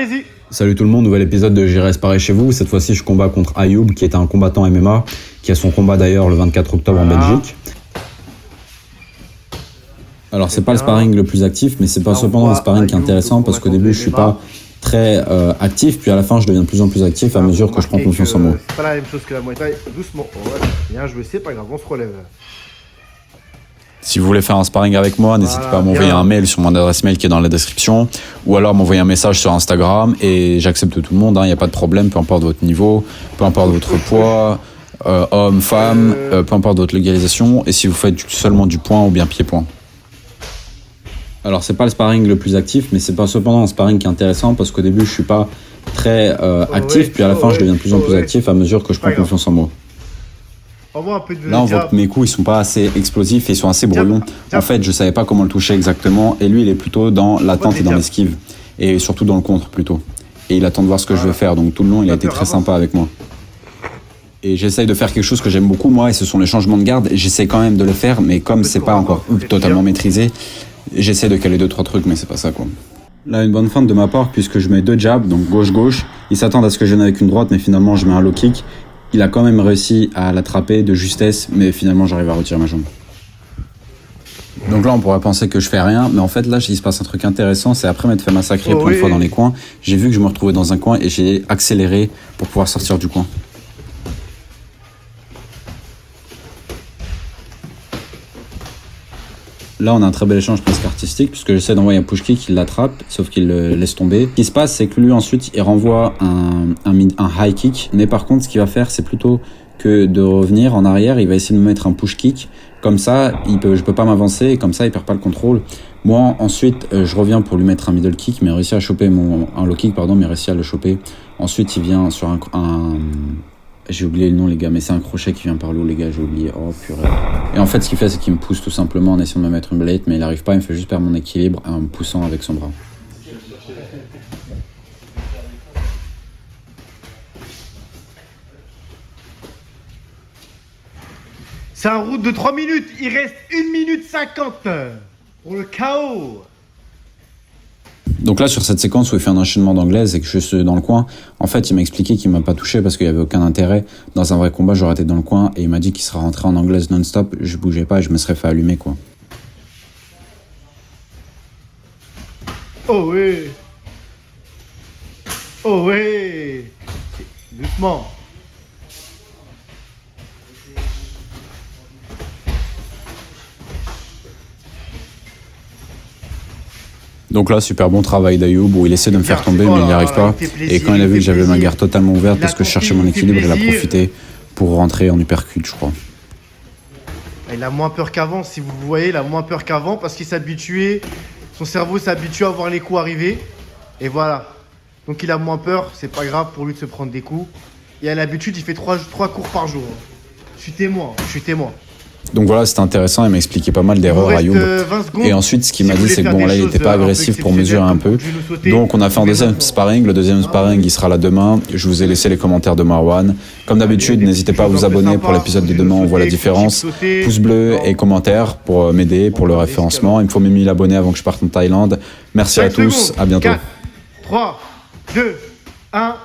Allez-y. Salut tout le monde, nouvel épisode de J'irai Sparer chez vous. Cette fois-ci, je combats contre Ayoub, qui est un combattant MMA, qui a son combat d'ailleurs le 24 octobre en Belgique. Alors, c'est pas le sparring le plus actif, mais c'est pas cependant le sparring qui est intéressant, parce qu'au début, je suis pas très actif, puis à la fin, je deviens de plus en plus actif à mesure que je prends confiance en moi. C'est pas la même chose que la Muay Thai. Doucement. Ouais, bien joué, c'est pas grave, on se relève. Si vous voulez faire un sparring avec moi, n'hésitez pas à m'envoyer un mail sur mon adresse mail qui est dans la description, ou alors m'envoyer un message sur Instagram, et j'accepte tout le monde, il n'y a pas de problème, peu importe votre niveau, peu importe votre poids, homme, femme, peu importe votre légalisation, et si vous faites seulement du poing ou bien pied-point. Alors c'est pas le sparring le plus actif, mais c'est pas cependant un sparring qui est intéressant, parce qu'au début je suis pas très actif, puis à la fin je deviens de plus en plus actif à mesure que je prends confiance en moi. Là, on voit que mes coups, ils sont pas assez explosifs et ils sont assez brouillons. En fait, je savais pas comment le toucher exactement. Et lui, il est plutôt dans l'attente et dans l'esquive. Et surtout dans le contre, plutôt. Et il attend de voir ce que je vais faire. Donc, tout le long, il a été très sympa avec moi. Et j'essaye de faire quelque chose que j'aime beaucoup, moi, et ce sont les changements de garde. J'essaie quand même de le faire, mais comme c'est pas encore totalement maîtrisé, j'essaie de caler 2-3 trucs, mais c'est pas ça, quoi. Là, une bonne feinte de ma part, puisque je mets 2 jabs, donc gauche-gauche. Ils s'attendent à ce que je vienne avec une droite, mais finalement, je mets un low kick. Il a quand même réussi à l'attraper de justesse, mais finalement j'arrive à retirer ma jambe. Donc là on pourrait penser que je fais rien, mais en fait là il se passe un truc intéressant, c'est après m'être fait massacrer plein de fois dans les coins, j'ai vu que je me retrouvais dans un coin et j'ai accéléré pour pouvoir sortir du coin. Là, on a un très bel échange presque artistique, puisque j'essaie d'envoyer un push kick, il l'attrape, sauf qu'il le laisse tomber. Ce qui se passe, c'est que lui, ensuite, il renvoie un high kick. Mais par contre, ce qu'il va faire, c'est plutôt que de revenir en arrière, il va essayer de me mettre un push kick. Comme ça, je peux pas m'avancer, et comme ça, il perd pas le contrôle. Moi, ensuite, je reviens pour lui mettre un middle kick, mais réussi à choper un low kick, mais réussi à le choper. Ensuite, il vient sur j'ai oublié le nom, les gars, mais c'est un crochet qui vient par l'eau, les gars, j'ai oublié. Oh, purée. Et en fait, ce qu'il fait, c'est qu'il me pousse tout simplement en essayant de me mettre une blade, mais il arrive pas, il me fait juste perdre mon équilibre en me poussant avec son bras. C'est un route de 3 minutes, il reste 1 minute 50 pour le KO. Donc là, sur cette séquence où il fait un enchaînement d'anglaises et que je suis dans le coin, en fait, il m'a expliqué qu'il m'a pas touché parce qu'il y avait aucun intérêt. Dans un vrai combat, j'aurais été dans le coin et il m'a dit qu'il serait rentré en anglaise non-stop. Je bougeais pas et je me serais fait allumer, quoi. Oh oui. Oh oui. Doucement. Donc là, super bon travail d'Ayoub où il essaie de me faire tomber mais il n'y arrive pas. Et quand il a vu que j'avais ma garde totalement ouverte parce que je cherchais mon équilibre, il a profité pour rentrer en uppercut, je crois. Il a moins peur qu'avant, si vous voyez, il a moins peur qu'avant parce qu'il s'est habitué, son cerveau s'est habitué à voir les coups arriver. Et voilà. Donc il a moins peur, c'est pas grave pour lui de se prendre des coups. Et à l'habitude, il fait 3 cours par jour. Je suis témoin. Donc voilà, c'était intéressant, il m'a expliqué pas mal d'erreurs Ayoub. Et ensuite, ce qu'il m'a dit, c'est que bon, là, il était pas agressif pour mesurer un peu. Donc on a fait un deuxième sparring. Le deuxième sparring, il sera là demain. Je vous ai laissé les commentaires de Marwan. Comme d'habitude, n'hésitez pas à vous abonner pour l'épisode de demain, on voit la différence. Pouce bleu et commentaires pour m'aider, pour le référencement. Il me faut 1000 abonnés avant que je parte en Thaïlande. Merci à tous, à bientôt. 4, 3, 2, 1...